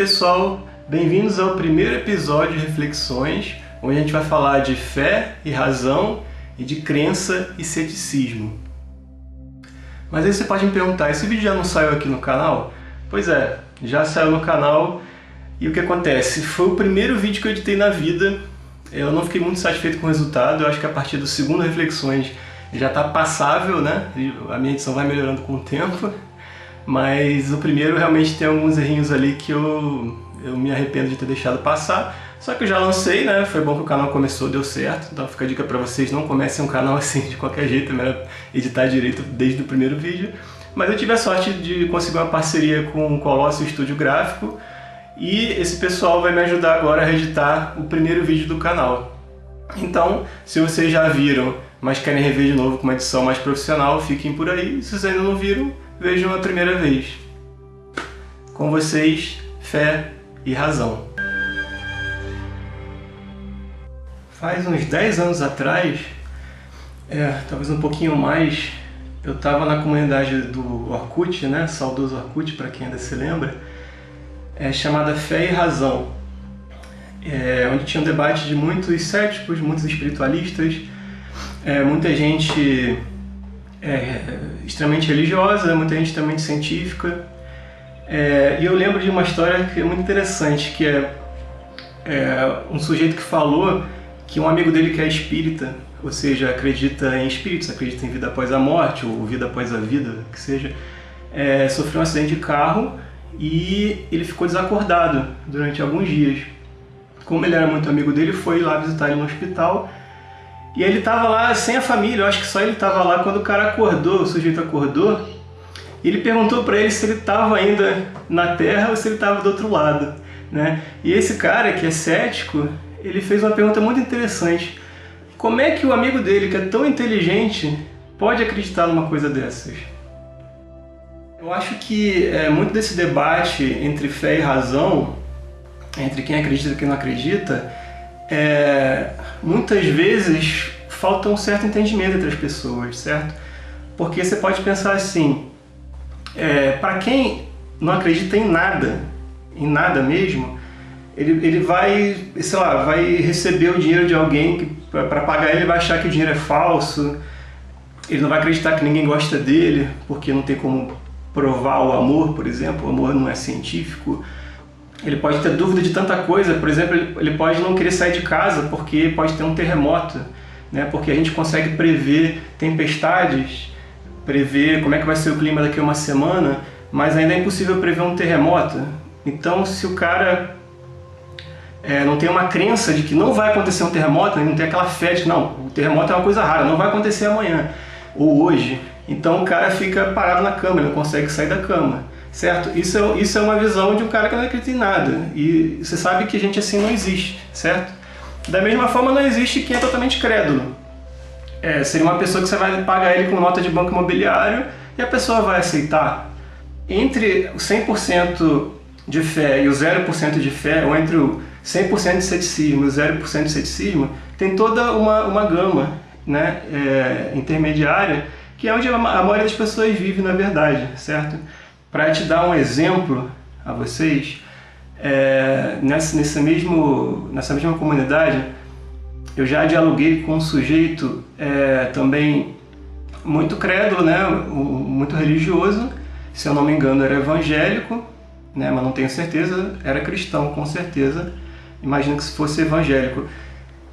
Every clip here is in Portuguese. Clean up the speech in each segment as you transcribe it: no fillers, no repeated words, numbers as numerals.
pessoal, bem-vindos ao primeiro episódio de Reflexões, onde a gente vai falar de fé e razão e de crença e ceticismo. Mas aí você pode me perguntar, esse vídeo já não saiu aqui no canal? Pois é, já saiu no canal e o que acontece? Foi o primeiro vídeo que eu editei na vida, eu não fiquei muito satisfeito com o resultado, eu acho que a partir do segundo Reflexões já está passável, né? A minha edição vai melhorando com o tempo. Mas o primeiro realmente tem alguns errinhos ali que eu me arrependo de ter deixado passar. Só que eu já lancei, né? Foi bom que o canal começou, deu certo. Então fica a dica pra vocês, não comecem um canal assim de qualquer jeito, é melhor editar direito desde o primeiro vídeo. Mas eu tive a sorte de conseguir uma parceria com o Colosso Estúdio Gráfico e esse pessoal vai me ajudar agora a reeditar o primeiro vídeo do canal. Então, se vocês já viram, mas querem rever de novo com uma edição mais profissional, fiquem por aí. Se vocês ainda não viram, vejam a primeira vez. Com vocês, fé e razão. Faz uns 10 anos atrás, talvez um pouquinho mais, eu estava na comunidade do Orkut, né? Saudoso Orkut, para quem ainda se lembra, chamada Fé e Razão, onde tinha um debate de muitos céticos, muitos espiritualistas, muita gente extremamente religiosa, muita gente extremamente científica. E eu lembro de uma história que é muito interessante, que é um sujeito que falou que um amigo dele que é espírita, ou seja, acredita em espíritos, acredita em vida após a morte, ou vida após a vida, que seja, sofreu um acidente de carro e ele ficou desacordado durante alguns dias. Como ele era muito amigo dele, foi lá visitar ele no hospital. E ele estava lá sem a família, eu acho que só ele estava lá quando o cara acordou, o sujeito acordou. E ele perguntou para ele se ele estava ainda na Terra ou se ele estava do outro lado, né? E esse cara, que é cético, ele fez uma pergunta muito interessante. Como é que o amigo dele, que é tão inteligente, pode acreditar numa coisa dessas? Eu acho que muito desse debate entre fé e razão, entre quem acredita e quem não acredita, muitas vezes falta um certo entendimento entre as pessoas, certo? Porque você pode pensar assim, para quem não acredita em nada mesmo, ele vai, sei lá, vai receber o dinheiro de alguém que para pagar ele vai achar que o dinheiro é falso, ele não vai acreditar que ninguém gosta dele, porque não tem como provar o amor, por exemplo, o amor não é científico. Ele pode ter dúvida de tanta coisa, por exemplo, ele pode não querer sair de casa porque pode ter um terremoto, né? Porque a gente consegue prever tempestades, prever como é que vai ser o clima daqui a uma semana, mas ainda é impossível prever um terremoto. Então, se o cara não tem uma crença de que não vai acontecer um terremoto, não tem aquela fé de que não, o terremoto é uma coisa rara, não vai acontecer amanhã ou hoje, então o cara fica parado na cama, ele não consegue sair da cama. Certo? Isso é uma visão de um cara que não acredita em nada. E você sabe que gente assim não existe, certo? Da mesma forma não existe quem é totalmente crédulo. Seria uma pessoa que você vai pagar ele com nota de banco imobiliário e a pessoa vai aceitar. Entre o 100% de fé e o 0% de fé, ou entre o 100% de ceticismo e o 0% de ceticismo, tem toda uma gama, né, intermediária, que é onde a maioria das pessoas vive na verdade, certo? Para te dar um exemplo a vocês, nessa mesma comunidade, eu já dialoguei com um sujeito também muito crédulo, né, muito religioso, se eu não me engano era evangélico, né, mas não tenho certeza, era cristão com certeza, imagino que se fosse evangélico.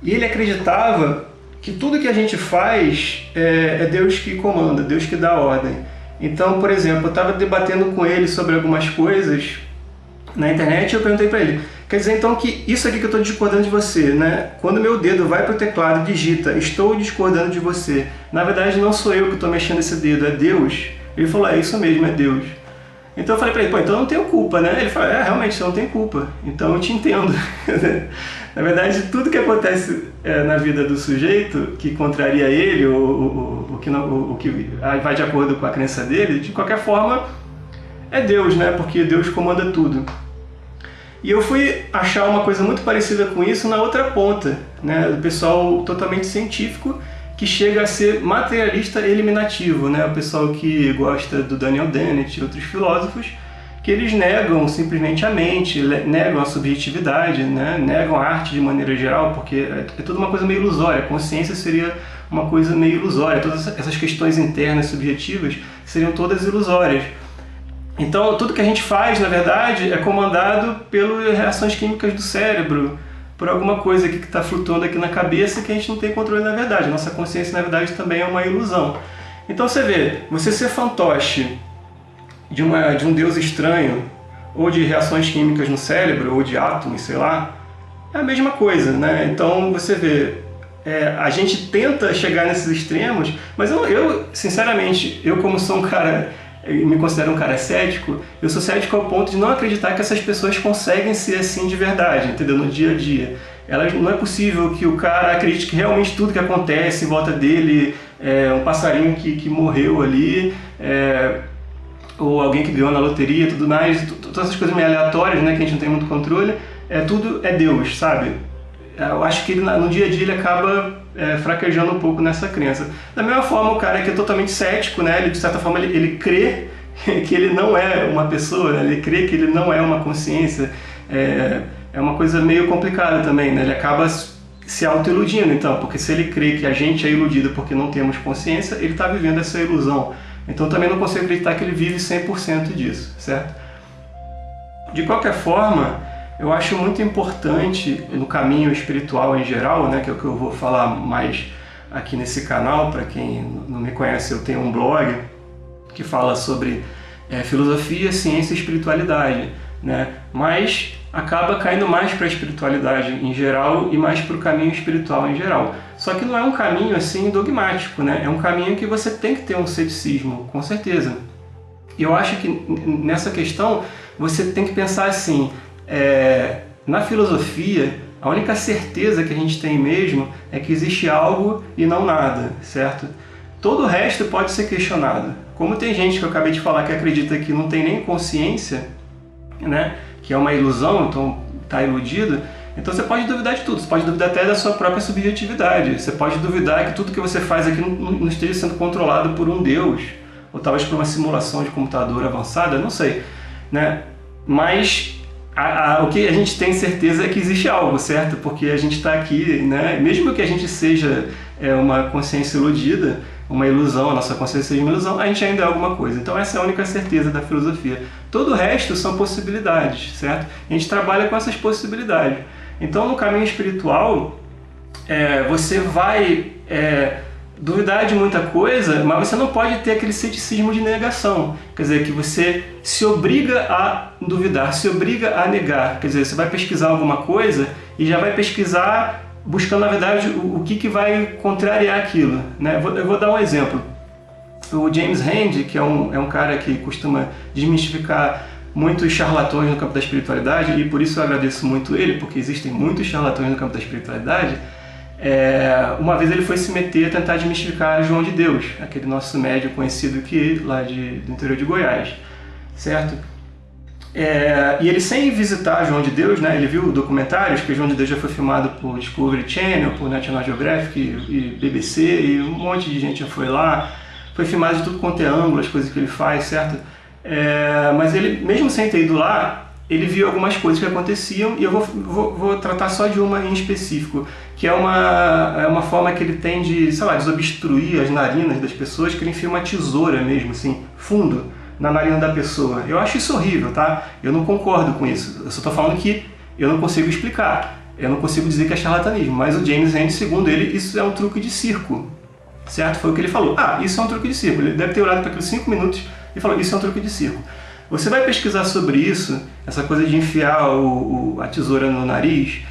E ele acreditava que tudo que a gente faz é Deus que comanda, Deus que dá ordem. Então, por exemplo, eu estava debatendo com ele sobre algumas coisas na internet e eu perguntei para ele, quer dizer então que isso aqui que eu estou discordando de você, né? Quando meu dedo vai para o teclado e digita, estou discordando de você, na verdade não sou eu que estou mexendo esse dedo, é Deus? Ele falou, isso mesmo, é Deus. Então eu falei para ele, então eu não tenho culpa, né? Ele falou, realmente você não tem culpa, então eu te entendo. Na verdade, tudo que acontece na vida do sujeito, que contraria ele, ou que vai de acordo com a crença dele, de qualquer forma, é Deus, né? Porque Deus comanda tudo. E eu fui achar uma coisa muito parecida com isso na outra ponta, né? Do pessoal totalmente científico, que chega a ser materialista eliminativo, né? O pessoal que gosta do Daniel Dennett e outros filósofos, que eles negam simplesmente a mente, negam a subjetividade, né? Negam a arte de maneira geral, porque é tudo uma coisa meio ilusória. A consciência seria uma coisa meio ilusória, todas essas questões internas, subjetivas, seriam todas ilusórias. Então, tudo que a gente faz, na verdade, é comandado pelas reações químicas do cérebro, por alguma coisa que está flutuando aqui na cabeça que a gente não tem controle na verdade. Nossa consciência, na verdade, também é uma ilusão. Então, você vê, você ser fantoche de um deus estranho, ou de reações químicas no cérebro, ou de átomos, sei lá, é a mesma coisa, né? Então, você vê, a gente tenta chegar nesses extremos, mas eu sinceramente, eu como sou um cara, eu me considero um cara cético, eu sou cético ao ponto de não acreditar que essas pessoas conseguem ser assim de verdade, entendeu? No dia a dia. Não é possível que o cara acredite que realmente tudo que acontece em volta dele é um passarinho que morreu ali, ou alguém que ganhou na loteria e tudo mais, todas essas coisas meio aleatórias, né, que a gente não tem muito controle, tudo é Deus, sabe? Eu acho que ele, no dia a dia ele acaba fraquejando um pouco nessa crença. Da mesma forma, o cara que é totalmente cético, né, ele, de certa forma ele crê que ele não é uma pessoa, né, ele crê que ele não é uma consciência, é uma coisa meio complicada também, né, ele acaba se auto-iludindo, então, porque se ele crê que a gente é iludido porque não temos consciência, ele está vivendo essa ilusão. Então também não consigo acreditar que ele vive 100% disso, certo? De qualquer forma, eu acho muito importante no caminho espiritual em geral, né, que é o que eu vou falar mais aqui nesse canal. Para quem não me conhece, eu tenho um blog que fala sobre filosofia, ciência e espiritualidade, né? Mas acaba caindo mais para a espiritualidade em geral e mais para o caminho espiritual em geral. Só que não é um caminho assim dogmático, né? É um caminho que você tem que ter um ceticismo, com certeza. E eu acho que nessa questão você tem que pensar assim, na filosofia, a única certeza que a gente tem mesmo é que existe algo e não nada, certo? Todo o resto pode ser questionado. Como tem gente que eu acabei de falar que acredita que não tem nem consciência, né? Que é uma ilusão, então está iludido, então você pode duvidar de tudo, você pode duvidar até da sua própria subjetividade, você pode duvidar que tudo que você faz aqui não esteja sendo controlado por um Deus, ou talvez por uma simulação de computador avançada, não sei, né? Mas o que a gente tem certeza é que existe algo, certo? Porque a gente está aqui, né? Mesmo que a gente seja uma consciência iludida, uma ilusão, a nossa consciência seja uma ilusão, a gente ainda é alguma coisa. Então essa é a única certeza da filosofia. Todo o resto são possibilidades, certo? A gente trabalha com essas possibilidades. Então no caminho espiritual, você vai duvidar de muita coisa, mas você não pode ter aquele ceticismo de negação. Quer dizer, que você se obriga a duvidar, se obriga a negar. Quer dizer, você vai pesquisar alguma coisa e já vai pesquisar buscando, na verdade, o que vai contrariar aquilo, né? Eu vou dar um exemplo. O James Randi, que é um cara que costuma desmistificar muitos charlatões no campo da espiritualidade, e por isso eu agradeço muito ele, porque existem muitos charlatões no campo da espiritualidade. Uma vez ele foi se meter a tentar desmistificar João de Deus, aquele nosso médium conhecido aqui, lá do interior de Goiás, certo? E ele, sem visitar João de Deus, né, ele viu documentários, que João de Deus já foi filmado por Discovery Channel, por National Geographic e BBC, e um monte de gente já foi lá, foi filmado de tudo quanto é ângulo, as coisas que ele faz, certo? Mas ele, mesmo sem ter ido lá, ele viu algumas coisas que aconteciam, e eu vou tratar só de uma em específico, que é uma forma que ele tem de, sei lá, desobstruir as narinas das pessoas, que ele enfia uma tesoura mesmo, assim, fundo, na narina da pessoa. Eu acho isso horrível, tá? Eu não concordo com isso. Eu só estou falando que eu não consigo explicar. Eu não consigo dizer que é charlatanismo. Mas o James Randi, segundo ele, isso é um truque de circo. Certo? Foi o que ele falou. Isso é um truque de circo. Ele deve ter olhado para aqueles 5 minutos e falou, isso é um truque de circo. Você vai pesquisar sobre isso, essa coisa de enfiar a tesoura no nariz,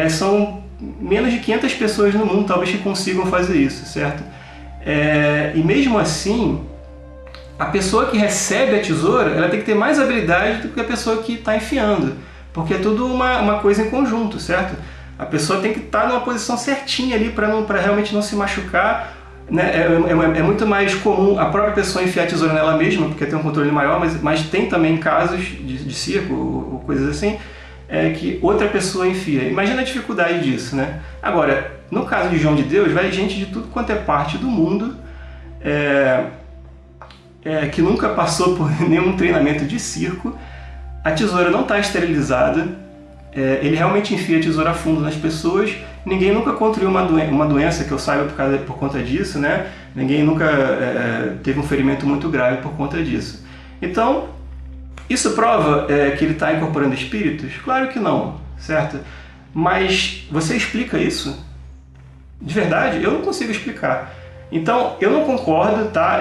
são menos de 500 pessoas no mundo, talvez, que consigam fazer isso, certo? E mesmo assim, a pessoa que recebe a tesoura, ela tem que ter mais habilidade do que a pessoa que está enfiando, porque é tudo uma coisa em conjunto, certo? A pessoa tem que estar numa posição certinha ali para realmente não se machucar, né? É muito mais comum a própria pessoa enfiar a tesoura nela mesma, porque tem um controle maior, mas tem também casos de circo ou coisas assim, que outra pessoa enfia. Imagina a dificuldade disso, né? Agora, no caso de João de Deus, vai gente de tudo quanto é parte do mundo, que nunca passou por nenhum treinamento de circo, a tesoura não está esterilizada, ele realmente enfia a tesoura a fundo nas pessoas, ninguém nunca contraiu uma doença que eu saiba por conta disso, né? Ninguém nunca teve um ferimento muito grave por conta disso. Então, isso prova que ele está incorporando espíritos? Claro que não, certo? Mas você explica isso? De verdade, eu não consigo explicar. Então, eu não concordo, tá?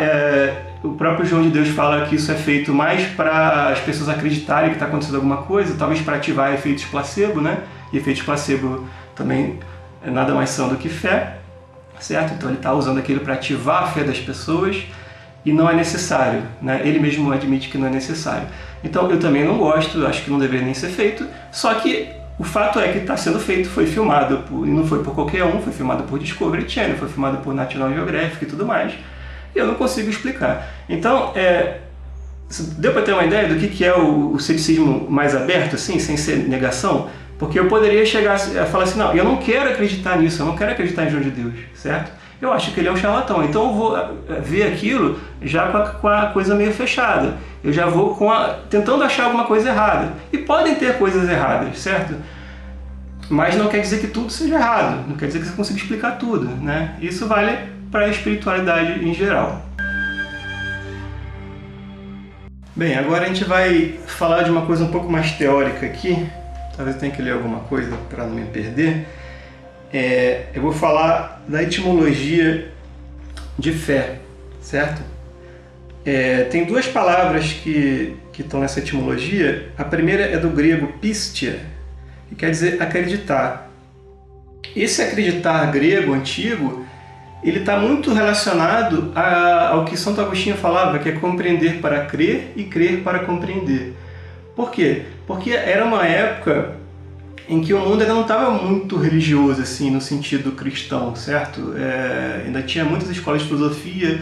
O próprio João de Deus fala que isso é feito mais para as pessoas acreditarem que está acontecendo alguma coisa, talvez para ativar efeitos placebo, né? E efeitos placebo também nada mais são do que fé, certo? Então ele está usando aquilo para ativar a fé das pessoas e não é necessário, né? Ele mesmo admite que não é necessário. Então eu também não gosto, acho que não deveria nem ser feito, só que o fato é que está sendo feito, foi filmado, e não foi por qualquer um, foi filmado por Discovery Channel, foi filmado por National Geographic e tudo mais, e eu não consigo explicar. Então, deu para ter uma ideia do que é o ceticismo mais aberto, assim, sem ser negação? Porque eu poderia chegar a falar assim, não, eu não quero acreditar nisso, eu não quero acreditar em João de Deus, certo? Eu acho que ele é um charlatão, então eu vou ver aquilo já com a coisa meio fechada. Eu já vou tentando achar alguma coisa errada. E podem ter coisas erradas, certo? Mas não quer dizer que tudo seja errado, não quer dizer que você consiga explicar tudo, né? Isso vale para a espiritualidade em geral. Bem, agora a gente vai falar de uma coisa um pouco mais teórica aqui. Talvez eu tenha que ler alguma coisa para não me perder. Eu vou falar da etimologia de fé, certo? Tem duas palavras que estão nessa etimologia. A primeira é do grego pistia, que quer dizer acreditar. Esse acreditar grego antigo, ele está muito relacionado ao que Santo Agostinho falava, que é compreender para crer e crer para compreender. Por quê? Porque era uma época em que o mundo ainda não estava muito religioso, assim, no sentido cristão, certo? Ainda tinha muitas escolas de filosofia,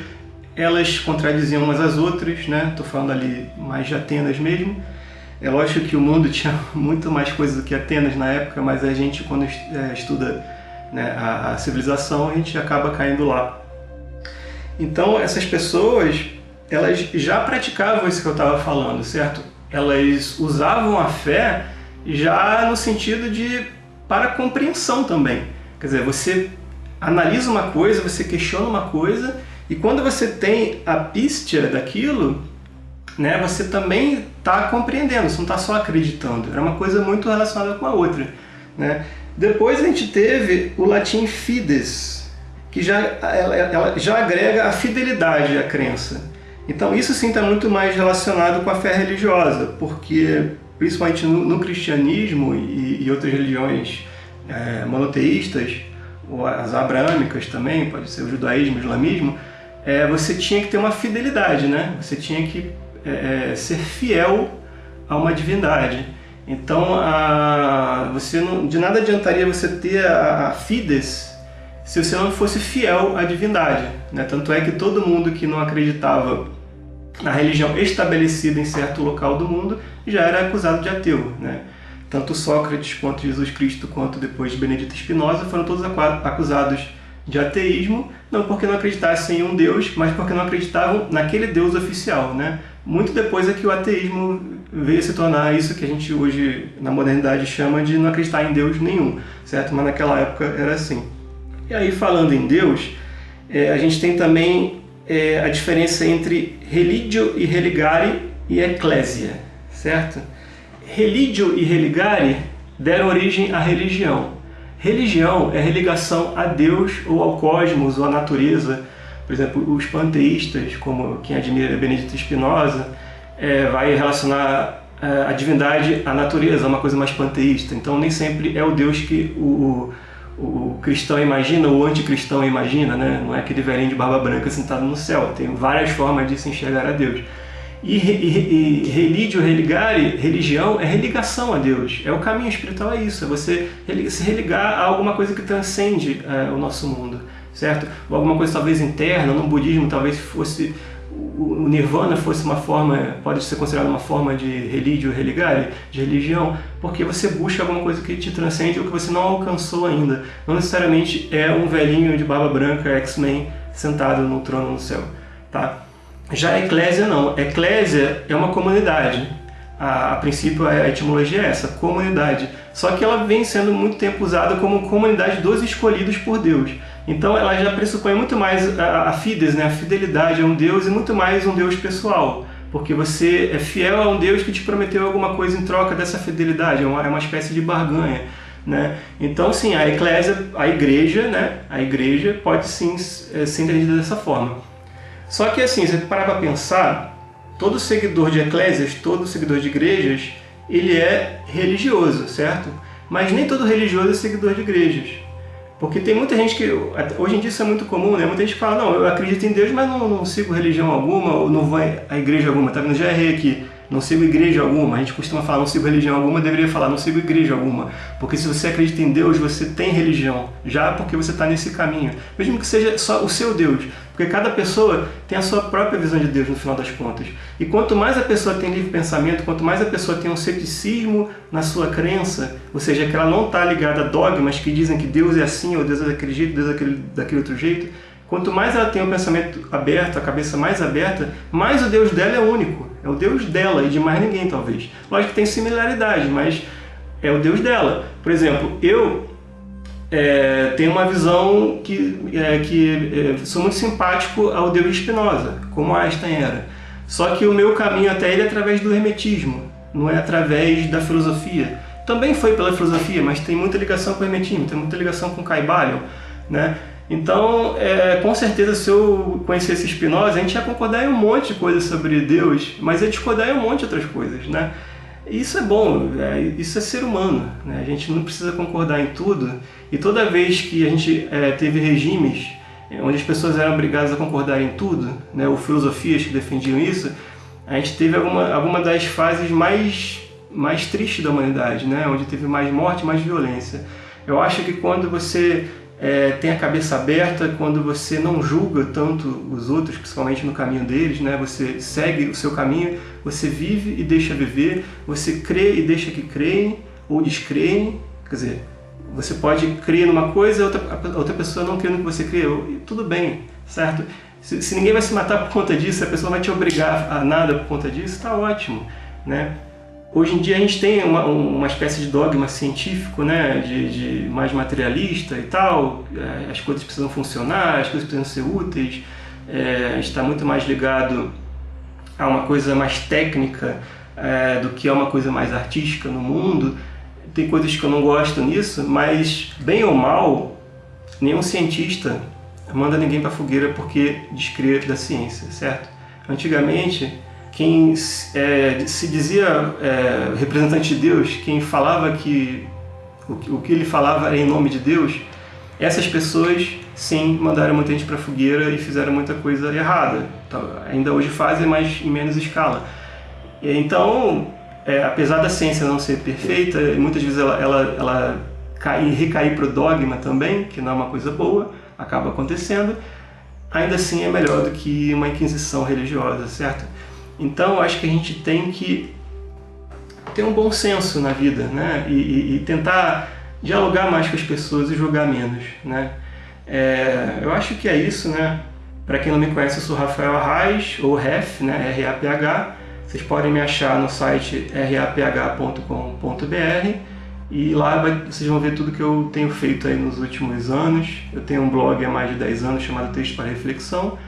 elas contradiziam umas às outras, né? Estou falando ali mais de Atenas mesmo. É lógico que o mundo tinha muito mais coisas do que Atenas na época, mas a gente, quando estuda, né, a civilização, a gente acaba caindo lá. Então, essas pessoas, elas já praticavam isso que eu estava falando, certo? Elas usavam a fé já no sentido para compreensão também. Quer dizer, você analisa uma coisa, você questiona uma coisa, e quando você tem a pistia daquilo, né, você também está compreendendo, você não está só acreditando. Era uma coisa muito relacionada com a outra, né? Depois a gente teve o latim fides, que ela já agrega a fidelidade à crença. Então isso sim está muito mais relacionado com a fé religiosa, porque principalmente no cristianismo e outras religiões monoteístas, ou as abraâmicas também, pode ser o judaísmo, o islamismo, você tinha que ter uma fidelidade, né? Você tinha que ser fiel a uma divindade. Então, de nada adiantaria você ter a fides se você não fosse fiel à divindade, né? Tanto é que todo mundo que não acreditava na religião estabelecida em certo local do mundo já era acusado de ateu, né? Tanto Sócrates quanto Jesus Cristo, quanto depois Benedito Spinoza, foram todos acusados de ateísmo, não porque não acreditassem em um Deus, mas porque não acreditavam naquele Deus oficial, né? Muito depois é que o ateísmo veio se tornar isso que a gente hoje, na modernidade, chama de não acreditar em Deus nenhum, certo? Mas naquela época era assim. E aí, falando em Deus, a gente tem também a diferença entre religio e religare e ecclesia, certo? Religio e religare deram origem à religião. Religião é religação a Deus ou ao cosmos ou à natureza. Por exemplo, os panteístas, como quem admira Benedito Spinoza, vai relacionar a divindade à natureza, uma coisa mais panteísta. Então nem sempre é o Deus que o cristão imagina, o anticristão imagina, né? Não é aquele velhinho de barba branca sentado no céu. Tem várias formas de se enxergar a Deus. E religio, religare, religião é religação a Deus. É o caminho espiritual, é isso. É você se religar a alguma coisa que transcende o nosso mundo, certo? Ou alguma coisa talvez interna. No budismo talvez fosse o nirvana fosse uma forma, pode ser considerado uma forma de religio, religare, de religião, porque você busca alguma coisa que te transcende ou que você não alcançou ainda. Não necessariamente é um velhinho de barba branca, X-Men, sentado no trono no céu, tá? Já a eclésia não. A eclésia é uma comunidade. A princípio a etimologia é essa, comunidade. Só que ela vem sendo muito tempo usada como comunidade dos escolhidos por Deus. Então ela já pressupõe muito mais a fides, né? A fidelidade a um Deus, e muito mais um Deus pessoal. Porque você é fiel a um Deus que te prometeu alguma coisa em troca dessa fidelidade, é uma espécie de barganha, né? Então sim, a eclésia, a igreja, né? A igreja pode sim ser entendida dessa forma. Só que assim, se você parar para pensar, todo seguidor de eclésias, todo seguidor de igrejas, ele é religioso, certo? Mas nem todo religioso é seguidor de igrejas. Porque tem muita gente que, hoje em dia isso é muito comum, né? Muita gente fala, não, eu acredito em Deus, mas não sigo religião alguma, ou não vou a igreja alguma. Tá vendo? Já errei aqui. Não sigo igreja alguma. A gente costuma falar, não sigo religião alguma, deveria falar, não sigo igreja alguma. Porque se você acredita em Deus, você tem religião. Já porque você está nesse caminho. Mesmo que seja só o seu Deus. Porque cada pessoa tem a sua própria visão de Deus no final das contas. E quanto mais a pessoa tem livre pensamento, quanto mais a pessoa tem um ceticismo na sua crença, ou seja, que ela não está ligada a dogmas que dizem que Deus é assim, ou Deus é daquele jeito, Deus é daquele outro jeito, quanto mais ela tem o pensamento aberto, a cabeça mais aberta, mais o Deus dela é único. É o Deus dela e de mais ninguém, talvez. Lógico que tem similaridade, mas é o Deus dela. Por exemplo, eu tenho uma visão que sou muito simpático ao Deus de Spinoza, como Einstein era. Só que o meu caminho até ele é através do hermetismo, não é através da filosofia. Também foi pela filosofia, mas tem muita ligação com o hermetismo, tem muita ligação com Caibalion, né? Então, com certeza, se eu conhecesse Spinoza, a gente ia concordar em um monte de coisas sobre Deus, mas ia discordar em um monte de outras coisas, né? Isso é bom, isso é ser humano, né? A gente não precisa concordar em tudo, e toda vez que a gente teve regimes onde as pessoas eram obrigadas a concordar em tudo, né, ou filosofias que defendiam isso, a gente teve alguma das fases mais tristes da humanidade, né? Onde teve mais morte, mais violência. Eu acho que quando você tem a cabeça aberta, quando você não julga tanto os outros, principalmente no caminho deles, né? Você segue o seu caminho, você vive e deixa viver, você crê e deixa que creem ou descreem, quer dizer, você pode crer numa coisa, outra pessoa não crê no que você crê, tudo bem, certo? Se ninguém vai se matar por conta disso, a pessoa vai te obrigar a nada por conta disso, está ótimo, né? Hoje em dia a gente tem uma espécie de dogma científico, né, de mais materialista e tal, as coisas precisam funcionar, as coisas precisam ser úteis, a gente está muito mais ligado a uma coisa mais técnica do que a uma coisa mais artística no mundo. Tem coisas que eu não gosto nisso, mas bem ou mal, nenhum cientista manda ninguém para a fogueira porque descrê da ciência, certo? Antigamente, quem se dizia representante de Deus, quem falava que o que ele falava era em nome de Deus, essas pessoas sim mandaram muita gente para a fogueira e fizeram muita coisa errada. Então, ainda hoje fazem, mas em menos escala. Então, apesar da ciência não ser perfeita, muitas vezes ela recair para o dogma também, que não é uma coisa boa, acaba acontecendo, ainda assim é melhor do que uma inquisição religiosa, certo? Então, acho que a gente tem que ter um bom senso na vida, né? E tentar dialogar mais com as pessoas e julgar menos, né? Eu acho que é isso, né? Para quem não me conhece, eu sou Rafael Arraes, ou Ref, né? R-A-P-H. Vocês podem me achar no site raph.com.br e lá vocês vão ver tudo que eu tenho feito aí nos últimos anos. Eu tenho um blog há mais de 10 anos chamado Texto para Reflexão.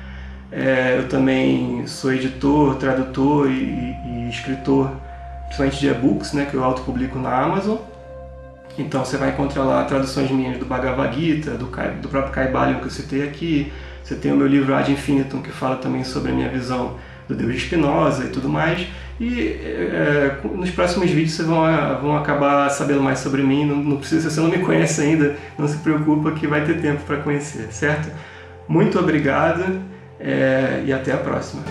Eu também sou editor, tradutor e escritor, principalmente de e-books, né, que eu autopublico na Amazon. Então você vai encontrar lá traduções minhas do Bhagavad Gita, do próprio Caibalion que eu citei aqui. Você tem o meu livro Ad Infinitum, que fala também sobre a minha visão do Deus de Spinoza e tudo mais. E nos próximos vídeos vocês vão acabar sabendo mais sobre mim. Não precisa, se você não me conhece ainda, não se preocupa que vai ter tempo para conhecer, certo? Muito obrigado. E até a próxima.